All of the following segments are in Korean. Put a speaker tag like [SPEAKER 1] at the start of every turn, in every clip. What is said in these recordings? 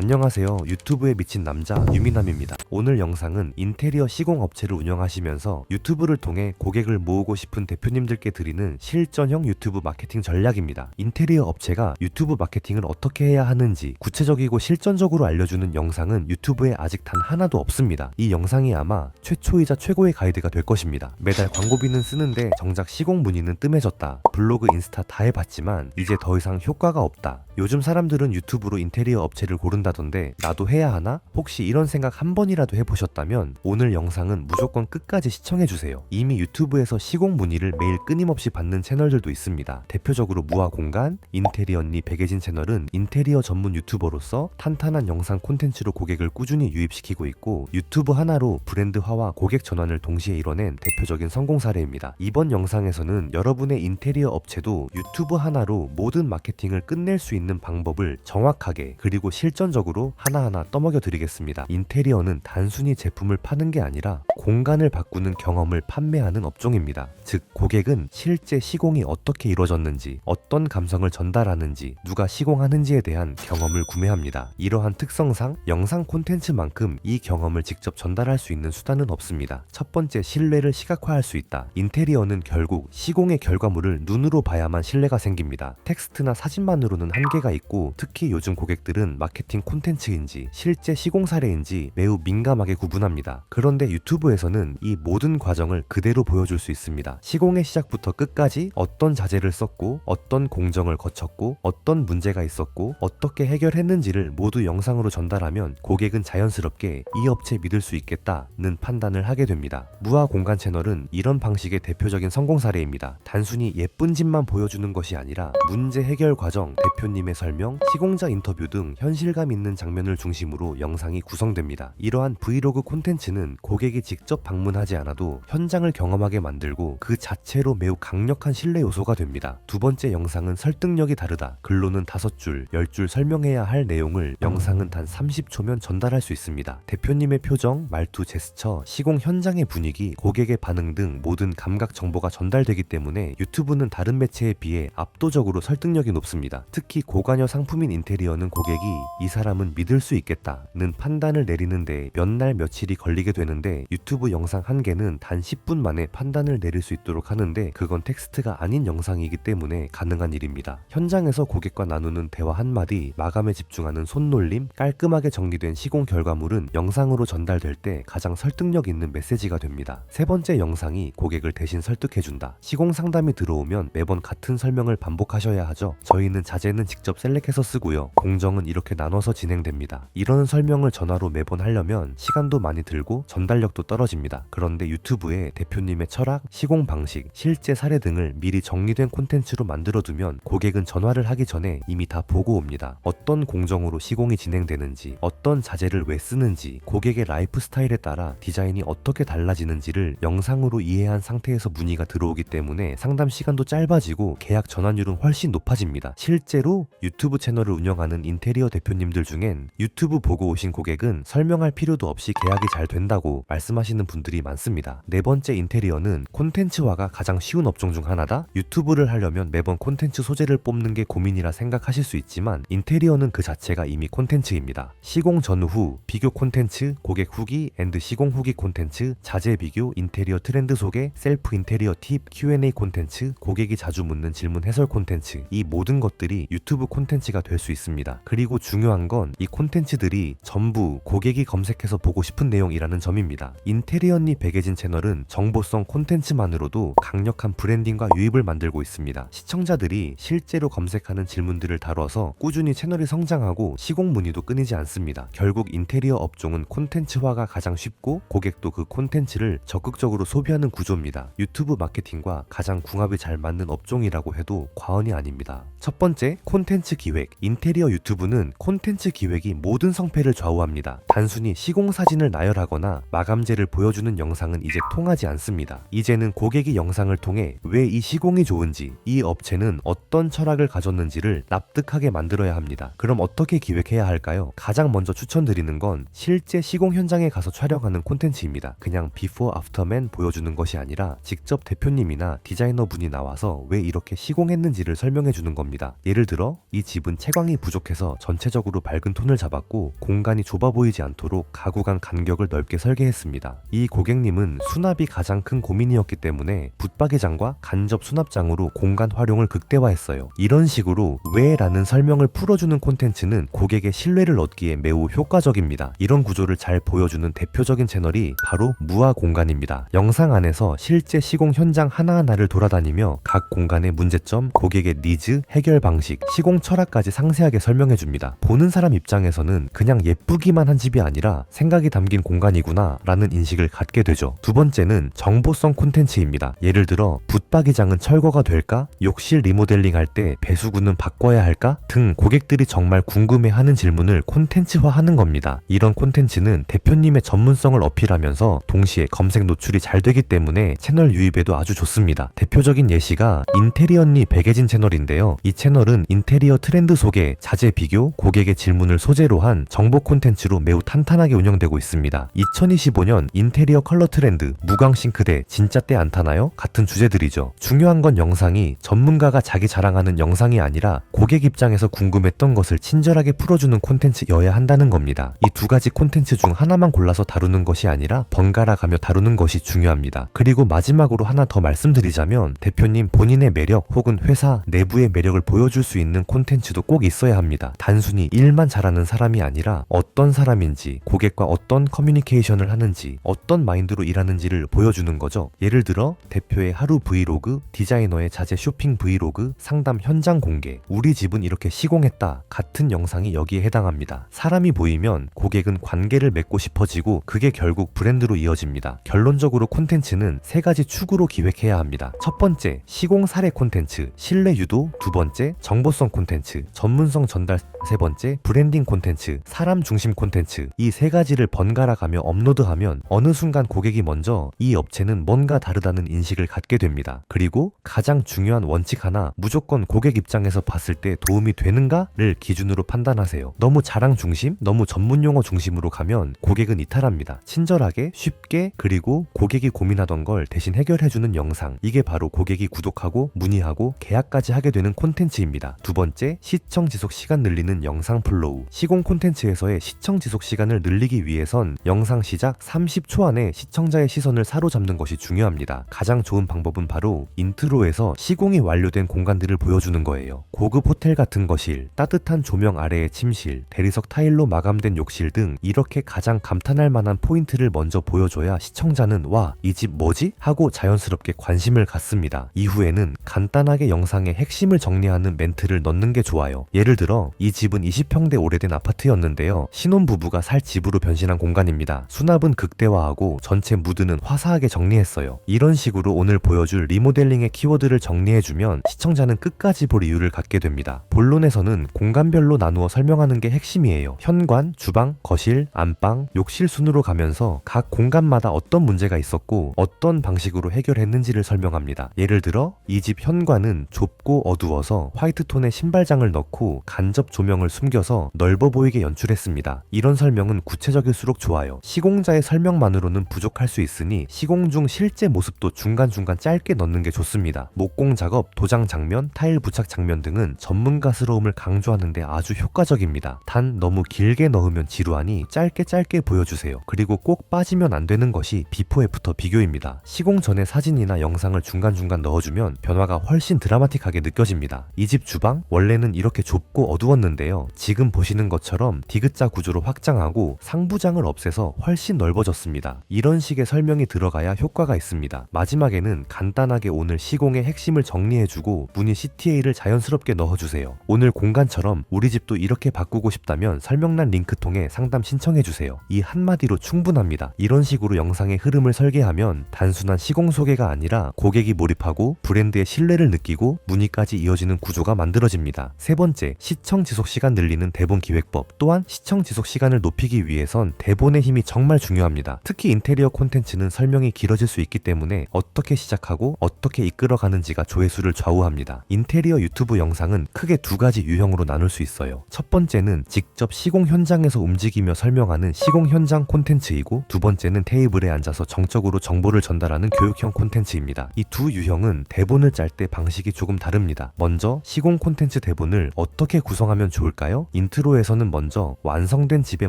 [SPEAKER 1] 안녕하세요. 유튜브에 미친 남자 유미남입니다. 오늘 영상은 인테리어 시공 업체를 운영하시면서 유튜브를 통해 고객을 모으고 싶은 대표님들께 드리는 실전형 유튜브 마케팅 전략입니다. 인테리어 업체가 유튜브 마케팅을 어떻게 해야 하는지 구체적이고 실전적으로 알려주는 영상은 유튜브에 아직 단 하나도 없습니다. 이 영상이 아마 최초이자 최고의 가이드가 될 것입니다. 매달 광고비는 쓰는데 정작 시공 문의는 뜸해졌다. 블로그, 인스타 다 해봤지만 이제 더 이상 효과가 없다. 요즘 사람들은 유튜브로 인테리어 업체를 고른다던데 나도 해야 하나? 혹시 이런 생각 한 번이라도 해보셨다면 오늘 영상은 무조건 끝까지 시청해주세요. 이미 유튜브에서 시공 문의를 매일 끊임없이 받는 채널들도 있습니다. 대표적으로 무화공간, 인테리어 언니 백예진 채널은 인테리어 전문 유튜버로서 탄탄한 영상 콘텐츠로 고객을 꾸준히 유입시키고 있고 유튜브 하나로 브랜드화와 고객 전환을 동시에 이뤄낸 대표적인 성공 사례입니다. 이번 영상에서는 여러분의 인테리어 업체도 유튜브 하나로 모든 마케팅을 끝낼 수 있는 방법을 정확하게 그리고 실전적으로 하나하나 떠먹여 드리겠습니다. 인테리어는 단순히 제품을 파는 게 아니라 공간을 바꾸는 경험을 판매하는 업종입니다. 즉 고객은 실제 시공이 어떻게 이루어졌는지, 어떤 감성을 전달하는지, 누가 시공하는지에 대한 경험을 구매합니다. 이러한 특성상 영상 콘텐츠만큼 이 경험을 직접 전달할 수 있는 수단은 없습니다. 첫 번째, 신뢰를 시각화할 수 있다. 인테리어는 결국 시공의 결과물을 눈으로 봐야만 신뢰가 생깁니다. 텍스트나 사진만으로는 한계가 있고 특히 요즘 고객들은 마케팅 콘텐츠인지 실제 시공 사례인지 매우 민감하게 구분합니다. 그런데 유튜브에서는 이 모든 과정을 그대로 보여줄 수 있습니다. 시공의 시작부터 끝까지 어떤 자재를 썼고 어떤 공정을 거쳤고 어떤 문제가 있었고 어떻게 해결했는지를 모두 영상으로 전달하면 고객은 자연스럽게 이 업체 믿을 수 있겠다는 판단을 하게 됩니다. 무화공간 채널은 이런 방식의 대표적인 성공 사례입니다. 단순히 예쁜 집만 보여주는 것이 아니라 문제 해결 과정, 대표님의 설명, 시공자 인터뷰 등 현실감 있는 장면을 중심으로 영상이 구성됩니다. 이러한 브이로그 콘텐츠는 고객이 직접 방문하지 않아도 현장을 경험하게 만들고 그 자체로 매우 강력한 신뢰 요소가 됩니다. 두 번째, 영상은 설득력이 다르다. 글로는 5줄, 10줄 설명해야 할 내용을 영상은 단 30초면 전달할 수 있습니다. 대표님의 표정, 말투, 제스처, 시공 현장의 분위기, 고객의 반응 등 모든 감각 정보가 전달되기 때문에 유튜브는 다른 매체에 비해 압도적으로 설득력이 높습니다. 특히 고관여 상품인 인테리어는 고객이 이 사람은 믿을 수 있겠다는 판단을 내리는데 몇 날 며칠이 걸리게 되는데 유튜브 영상 한 개는 단 10분 만에 판단을 내릴 수 있도록 하는데 그건 텍스트가 아닌 영상이기 때문에 가능한 일입니다. 현장에서 고객과 나누는 대화 한마디, 마감에 집중하는 손놀림, 깔끔하게 정리된 시공 결과물은 영상으로 전달될 때 가장 설득력 있는 메시지가 됩니다. 세 번째, 영상이 고객을 대신 설득해준다. 시공 상담이 들어오면 매번 같은 설명을 반복하셔야 하죠. 저희는 자재는 직접 셀렉해서 쓰고요. 공정은 이렇게 나눠서 진행됩니다. 이런 설명을 전화로 매번 하려면 시간도 많이 들고 전달력도 떨어집니다. 그런데 유튜브에 대표님의 철학, 시공 방식, 실제 사례 등을 미리 정리된 콘텐츠로 만들어두면 고객은 전화를 하기 전에 이미 다 보고 옵니다. 어떤 공정으로 시공이 진행되는지, 어떤 자재를 왜 쓰는지, 고객의 라이프 스타일에 따라 디자인이 어떻게 달라지는지를 영상으로 이해한 상태에서 문의가 들어오기 때문에 상담 시간도 짧아지고 계약 전환율은 훨씬 높아집니다. 실제로 유튜브 채널을 운영하는 인테리어 대표님들 중엔 유튜브 보고 오신 고객은 설명할 필요도 없이 계약이 잘 된다고 말씀하시는 분들이 많습니다. 네 번째, 인테리어는 콘텐츠화가 가장 쉬운 업종 중 하나다. 유튜브를 하려면 매번 콘텐츠 소재를 뽑는 게 고민이라 생각하실 수 있지만 인테리어는 그 자체가 이미 콘텐츠입니다. 시공 전후 비교 콘텐츠, 고객 후기 앤드 시공 후기 콘텐츠, 자재 비교, 인테리어 트렌드 소개, 셀프 인테리어 팁, Q&A 콘텐츠, 고객이 자주 묻는 질문 해설 콘텐츠, 이 모든 것들이 유튜브 콘텐츠가 될 수 있습니다. 그리고 중요한 건 이 콘텐츠들이 전부 고객이 검색해서 보고 싶은 내용이라는 점입니다. 인테리어 언니 백예진 채널은 정보성 콘텐츠만으로도 강력한 브랜딩과 유입을 만들고 있습니다. 시청자들이 실제로 검색하는 질문들을 다뤄서 꾸준히 채널이 성장하고 시공 문의도 끊이지 않습니다. 결국 인테리어 업종은 콘텐츠화가 가장 쉽고 고객도 그 콘텐츠를 적극적으로 소비하는 구조입니다. 유튜브 마케팅과 가장 궁합이 잘 맞는 업종이라고 해도 과언이 아닙니다. 첫 번째, 콘텐츠 기획. 인테리어 유튜브는 콘텐츠 기획이 모든 성패를 좌우합니다. 단순히 시공 사진을 나열하거나 마감재를 보여주는 영상은 이제 통하지 않습니다. 이제는 고객이 영상을 통해 왜 이 시공이 좋은지, 이 업체는 어떤 철학을 가졌는지를 납득하게 만들어야 합니다. 그럼 어떻게 기획해야 할까요? 가장 먼저 추천드리는 건 실제 시공 현장에 가서 촬영하는 콘텐츠입니다. 그냥 비포 애프터만 보여주는 것이 아니라 직접 대표님이나 디자이너 분이 나와서 왜 이렇게 시공했는지를 설명해 주는 겁니다. 예를 들어 이 집은 채광이 부족해서 전체적으로 밝은 톤을 잡았고 공간이 좁아 보이지 않도록 가구 간 간격을 넓게 설계했습니다. 이 고객님은 수납이 가장 큰 고민이었기 때문에 붙박이장과 간접 수납장으로 공간 활용을 극대화했어요. 이런 식으로 왜 라는 설명을 풀어주는 콘텐츠는 고객의 신뢰를 얻기에 매우 효과적입니다. 이런 구조를 잘 보여주는 대표적인 채널이 바로 무아공간입니다. 영상 안에서 실제 시공 현장 하나하나를 돌아다니며 각 공간의 문제점, 고객의 니즈, 해결 방식, 시공 철학까지 상세하게 설명해줍니다. 보는 사람 입장에서는 그냥 예쁘기만 한 집이 아니라 생각이 담긴 공간이구나 라는 인식을 갖게 되죠. 두 번째는 정보성 콘텐츠입니다. 예를 들어 붙박이장은 철거가 될까? 욕실 리모델링 할 때 배수구는 바꿔야 할까? 등 고객들이 정말 궁금해하는 질문을 콘텐츠화하는 겁니다. 이런 콘텐츠는 대표님의 전문성을 어필하면서 동시에 검색 노출이 잘 되기 때문에 채널 유입에도 아주 좋습니다. 대표적인 예시가 인테리어 언니 백예진 채널인데요. 이 채널은 인테리어 트렌드 소개, 자재 비교, 고객의 질문을 소재로 한 정보 콘텐츠로 매우 탄탄하게 운영되고 있습니다. 2025년 인테리어 컬러 트렌드, 무광 싱크대 진짜 때 안 타나요? 같은 주제들이죠. 중요한 건 영상이 전문가가 자기 자랑하는 영상이 아니라 고객 입장에서 궁금했던 것을 친절하게 풀어주는 콘텐츠여야 한다는 겁니다. 이 두 가지 콘텐츠 중 하나만 골라서 다루는 것이 아니라 번갈아 가며 다루는 것이 중요합니다. 그리고 마지막으로 하나 더 말씀드리자면 대표님 본인의 매력 혹은 회사 내부의 매력을 보여줄 수 있는 콘텐츠도 꼭 있어야 합니다. 단순히 일만 잘하는 사람이 아니라 어떤 사람인지, 고객과 어떤 커뮤니케이션을 하는지, 어떤 마인드로 일하는지를 보여주는 거죠. 예를 들어 대표의 하루 브이로그, 디자이너의 자재 쇼핑 브이로그, 상담 현장 공개, 우리 집은 이렇게 시공했다 같은 영상이 여기에 해당합니다. 사람이 보이면 고객은 관계를 맺고 싶어지고 그게 결국 브랜드로 이어집니다. 결론적으로 콘텐츠는 세 가지 축으로 기획해야 합니다. 첫 번째, 시공 사례 콘텐츠, 신뢰 유도. 두 번째, 정보성 콘텐츠, 전문성 전달. 세 번째, 브랜딩 콘텐츠, 사람 중심 콘텐츠. 이 세 가지를 번갈아 가며 업로드하면 어느 순간 고객이 먼저 이 업체는 뭔가 다르다는 인식을 갖게 됩니다. 그리고 가장 중요한 원칙 하나, 무조건 고객 입장에서 봤을 때 도움이 되는가를 기준으로 판단하세요. 너무 자랑 중심, 너무 전문 용어 중심으로 가면 고객은 이탈합니다. 친절하게, 쉽게, 그리고 고객이 고민하던 걸 대신 해결해주는 영상. 이게 바로 고객이 구독하고 문의하고 계약까지 하게 되는 콘텐츠입니다. 두 번째, 시청 지속 시간 늘리는 영상 플로우. 시공 콘텐츠에서의 시청 지속 시간을 늘리기 위해선 영상 시작 30초 안에 시청자의 시선을 사로잡는 것이 중요합니다. 가장 좋은 방법은 바로 인트로에서 시공이 완료된 공간들을 보여주는 거예요. 고급 호텔 같은 거실, 따뜻한 조명 아래의 침실, 대리석 타일로 마감된 욕실 등 이렇게 가장 감탄할 만한 포인트를 먼저 보여줘야 시청자는 와, 이 집 뭐지? 하고 자연스럽게 관심을 갖습니다. 이후에는 간단하게 영상의 핵심을 정리하는 멘트를 넣는 게 좋아요. 예를 들어 이 집은 20평대 오래된 아파트였는데요. 신혼부부가 살 집으로 변신한 공간입니다. 수납은 극대화하고 전체 무드는 화사하게 정리했어요. 이런 식으로 오늘 보여줄 리모델링의 키워드를 정리해주면 시청자는 끝까지 볼 이유를 갖게 됩니다. 본론에서는 공간별로 나누어 설명하는 게 핵심이에요. 현관, 주방, 거실, 안방, 욕실 순으로 가면서 각 공간마다 어떤 문제가 있었고 어떤 방식으로 해결했는지를 설명합니다. 예를 들어 이 집 현관은 좁고 어두워서 화이트톤의 신발장을 넣고 간접 조명을 숨겨서 넓어 보이게 연출했습니다. 이런 설명은 구체적일수록 좋아요. 시공자의 설명만으로는 부족할 수 있으니 시공 중 실제 모습도 중간중간 짧게 넣는 게 좋습니다. 목공 작업, 도장 장면, 타일 부착 장면 등은 전문가스러움을 강조하는데 아주 효과적입니다. 단 너무 길게 넣으면 지루하니 짧게 보여주세요. 그리고 꼭 빠지면 안 되는 것이 비포 애프터 비교입니다. 시공 전의 사진이나 영상을 중간중간 넣어주면 변화가 훨씬 드라마틱하게 느껴집니다. 이 집 주방 원래는 이렇게 좁고 어두웠는데요. 지금 보시는 것처럼 디귿자 구조로 확장하고 상부장을 없애서 훨씬 넓어졌습니다. 이런 식의 설명이 들어가야 효과가 있습니다. 마지막에는 간단하게 오늘 시공의 핵심을 정리해주고 문의 CTA를 자연스럽게 넣어주세요. 오늘 공간처럼 우리 집도 이렇게 바꾸고 싶다면 설명란 링크 통해 상담 신청해주세요. 이 한마디로 충분합니다. 이런 식으로 영상의 흐름을 설계하면 단순한 시공 소개가 아니라 고객이 몰입하고 브랜드의 신뢰를 느끼고 문의까지 이어지는 구조가 만들어집니다. 세 번째, 시청 지속 시간 늘리는 대본 기획법. 또한 시청 지속 시간을 높이기 위해선 대본의 힘이 정말 중요합니다. 특히 인테리어 콘텐츠는 설명이 길어질 수 있기 때문에 어떻게 시작하고 어떻게 이끌어가는지가 조회수를 좌우합니다. 인테리어 유튜브 영상은 크게 두 가지 유형으로 나눌 수 있어요. 첫 번째는 직접 시공 현장에서 움직이며 설명하는 시공 현장 콘텐츠이고, 두 번째는 테이블에 앉아서 정적으로 정보를 전달하는 교육형 콘텐츠입니다. 이 두 유형은 대본을 짤 때 방식이 조금 다릅니다. 먼저 시공 콘텐츠 대본을 어떻게 구성하면 좋을까요? 인트로에서는 먼저 완성된 집의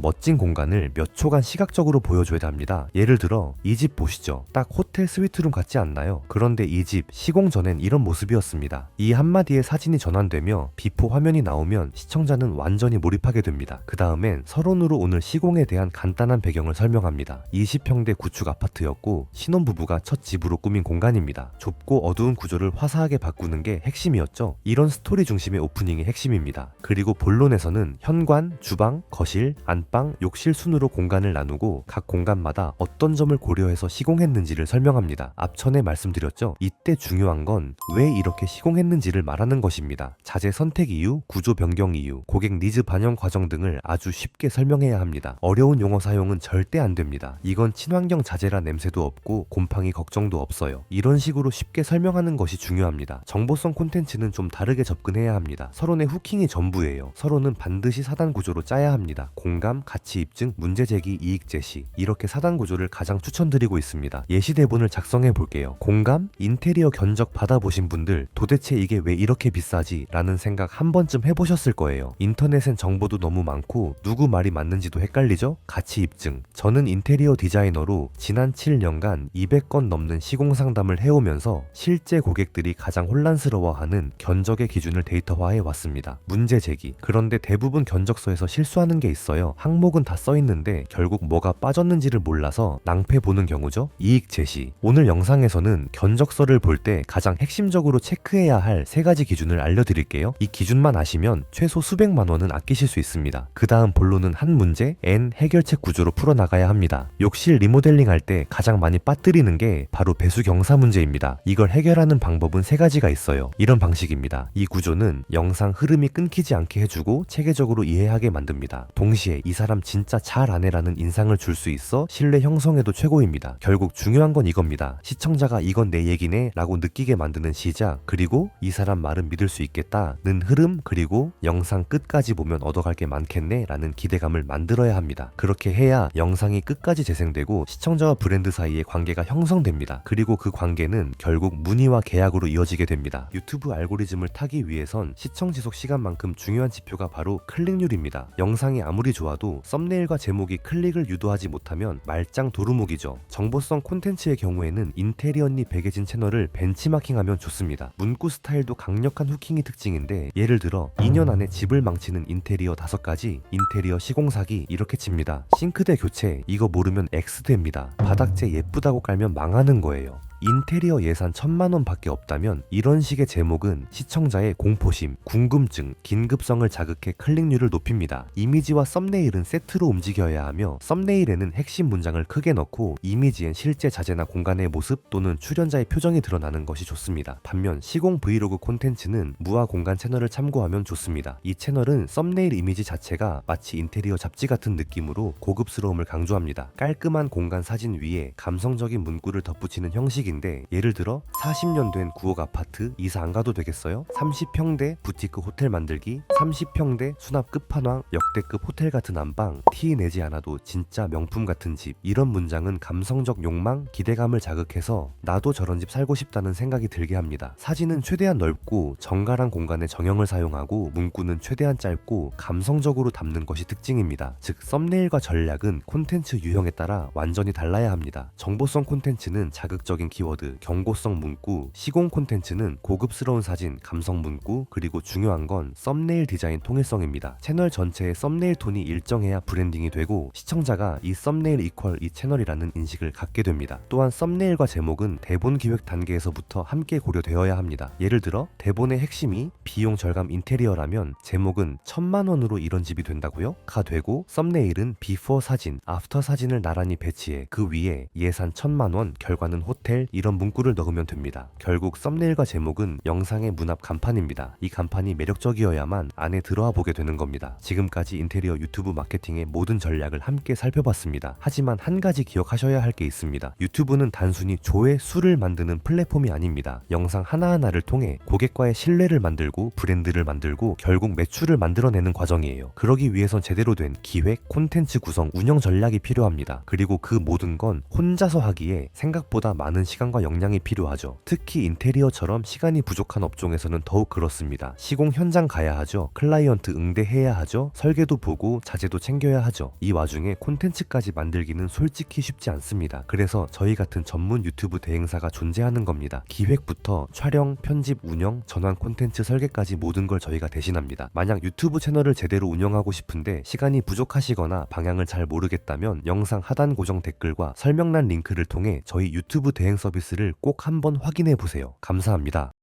[SPEAKER 1] 멋진 공간을 몇 초간 시각적으로 보여줘야 합니다. 예를 들어 이 집 보시죠. 딱 호텔 스위트룸 같지 않나요? 그런데 이 집 시공 전엔 이런 모습이었습니다. 이 한마디에 사진이 전환되며 비포 화면이 나오면 시청자는 완전히 몰입하게 됩니다. 그 다음엔 서론으로 오늘 시공에 대한 간단한 배경을 설명합니다. 20평대 구축 아파트였고 신혼부부가 첫 집으로 꾸민 공간입니다. 좁고 어두운 구조를 화사하게 바꾸는 게 핵심이었죠. 이런 스토리 중심의 오프닝이 핵심입니다. 그리고 본론에서는 현관, 주방, 거실, 안방, 욕실 순으로 공간을 나누고 각 공간마다 어떤 점을 고려해서 시공했는지를 설명합니다. 앞전에 말씀드렸죠. 이때 중요한 건 왜 이렇게 시공했는지를 말하는 것입니다. 자재 선택 이유, 구조 변경 이유, 고객 니즈 반영 과정 등을 아주 쉽게 설명해야 합니다. 어려운 용어 사용은 절대 안 됩니다. 이건 친환경 자재라 냄새도 없고 곰팡이 걱정도 없어요. 이런 식으로 쉽게 설명하는 것이 중요합니다. 정보성 콘텐츠는 좀 다르게 접근해야 합니다. 서론의 후킹이 전부예요. 서론은 반드시 4단 구조로 짜야 합니다. 공감, 가치 입증, 문제 제기, 이익 제시, 이렇게 4단 구조를 가장 추천드리고 있습니다. 예시 대본을 작성해 볼게요. 공감, 인테리어 견적 받아보신 분들 도대체 이게 왜 이렇게 비싸지? 라는 생각 한 번쯤 해보셨을 거예요. 인터넷엔 정보도 너무 많고 누구 말이 맞는지도 헷갈리죠? 가치 입증. 저는 인테리어 디자이너로 지난 7년간 200건 넘는 시공 상담을 해오면서 실제 고객들이 가장 혼란스러워하는 견적의 기준을 데이터화해 왔습니다. 문제 제기. 그런데 대부분 견적서에서 실수하는 게 있어요. 항목은 다 써있는데 결국 뭐가 빠졌는지를 몰라서 낭패 보는 경우죠. 이익 제시. 오늘 영상에서는 견적서를 볼 때 가장 핵심적으로 체크해야 할 3가지 기준을 알려드릴게요. 이 기준만 아시면 최소 수백만 원은 아끼실 수 있습니다. 그 다음 본론은 한 문제, N 해결책 구조로 풀어나가야 합니다. 욕실 리모델링 할 때 가장 많이 빠뜨리는 게 바로 배수 경사 문제입니다. 이걸 해결하는 방법은 3가지가 있어요. 이런 방식입니다. 이 구조는 영상 흐름이 끊기지 않게 해주고 체계적으로 이해하게 만듭니다. 동시에 이 사람 진짜 잘 아네라는 인상을 줄 수 있어 신뢰 형성에도 최고입니다. 결국 중요한 건 이겁니다. 시청자가 이건 내 얘기네 라고 느끼게 만드는 시작, 그리고 이 사람 말은 믿을 수 있겠다는 흐름, 그리고 영상 끝까지 보면 얻어갈 게 많겠네 라는 기대감을 만들어야 합니다. 그렇게 해야 영상이 끝까지 재생되고 시청자와 브랜드 사이의 관계가 형성됩니다. 그리고 그 관계는 결국 문의와 계약으로 이어지게 됩니다. 유튜브 알고리즘을 타기 위해선 시청 지속 시간만큼 중요한 지표가 바로 클릭률입니다. 영상이 아무리 좋아도 썸네일과 제목이 클릭을 유도하지 못하면 말짱 도루묵이죠. 정보성 콘텐츠의 경우에는 인테리어 언니 백예진 채널을 벤치마킹하면 좋습니다. 문구 스타일도 강력한 후킹이 특징인데 예를 들어 2년 안에 집을 망치는 인테리어 5가지, 인테리어 시공 사기 이렇게 칩니다. 싱크대 교체 이거 모르면 X됩니다. 바닥재 예쁘다고 깔면 망하는 거예요. 인테리어 예산 1000만원 밖에 없다면 이런 식의 제목은 시청자의 공포심, 궁금증, 긴급성을 자극해 클릭률을 높입니다. 이미지와 썸네일은 세트로 움직여야 하며 썸네일에는 핵심 문장을 크게 넣고 이미지엔 실제 자재나 공간의 모습 또는 출연자의 표정이 드러나는 것이 좋습니다. 반면 시공 브이로그 콘텐츠는 무아 공간 채널을 참고하면 좋습니다. 이 채널은 썸네일 이미지 자체가 마치 인테리어 잡지 같은 느낌으로 고급스러움을 강조합니다. 깔끔한 공간 사진 위에 감성적인 문구를 덧붙이는 형식이 인데 예를 들어 40년 된 구옥 아파트 이사 안 가도 되겠어요? 30평대 부티크 호텔 만들기, 30평대 수납 끝판왕 역대급 호텔 같은 안방, 티 내지 않아도 진짜 명품 같은 집. 이런 문장은 감성적 욕망, 기대감을 자극해서 나도 저런 집 살고 싶다는 생각이 들게 합니다. 사진은 최대한 넓고 정갈한 공간에 정형을 사용하고 문구는 최대한 짧고 감성적으로 담는 것이 특징입니다. 즉 썸네일과 전략은 콘텐츠 유형에 따라 완전히 달라야 합니다. 정보성 콘텐츠는 자극적인 키워드, 경고성 문구, 시공 콘텐츠는 고급스러운 사진, 감성 문구, 그리고 중요한 건 썸네일 디자인 통일성입니다. 채널 전체의 썸네일 톤이 일정해야 브랜딩이 되고 시청자가 이 썸네일 이퀄 이 채널이라는 인식을 갖게 됩니다. 또한 썸네일과 제목은 대본 기획 단계에서부터 함께 고려되어야 합니다. 예를 들어 대본의 핵심이 비용 절감 인테리어라면 제목은 1000만원으로 이런 집이 된다고요? 가 되고 썸네일은 비포 사진, 애프터 사진을 나란히 배치해 그 위에 예산 1000만원, 결과는 호텔, 이런 문구를 넣으면 됩니다. 결국 썸네일과 제목은 영상의 문 앞 간판입니다. 이 간판이 매력적이어야만 안에 들어와 보게 되는 겁니다. 지금까지 인테리어 유튜브 마케팅의 모든 전략을 함께 살펴봤습니다. 하지만 한 가지 기억하셔야 할 게 있습니다. 유튜브는 단순히 조회수를 만드는 플랫폼이 아닙니다. 영상 하나하나를 통해 고객과의 신뢰를 만들고 브랜드를 만들고 결국 매출을 만들어내는 과정이에요. 그러기 위해선 제대로 된 기획, 콘텐츠 구성, 운영 전략이 필요합니다. 그리고 그 모든 건 혼자서 하기에 생각보다 많은 시간 시간과 역량이 필요하죠. 특히 인테리어처럼 시간이 부족한 업종에서는 더욱 그렇습니다. 시공 현장 가야 하죠. 클라이언트 응대해야 하죠. 설계도 보고 자재도 챙겨야 하죠. 이 와중에 콘텐츠까지 만들기는 솔직히 쉽지 않습니다. 그래서 저희 같은 전문 유튜브 대행사가 존재하는 겁니다. 기획부터 촬영, 편집, 운영, 전환 콘텐츠 설계까지 모든 걸 저희가 대신합니다. 만약 유튜브 채널을 제대로 운영하고 싶은데 시간이 부족하시거나 방향을 잘 모르겠다면 영상 하단 고정 댓글과 설명란 링크를 통해 저희 유튜브 대행 서비스를 꼭 한번 확인해 보세요. 감사합니다.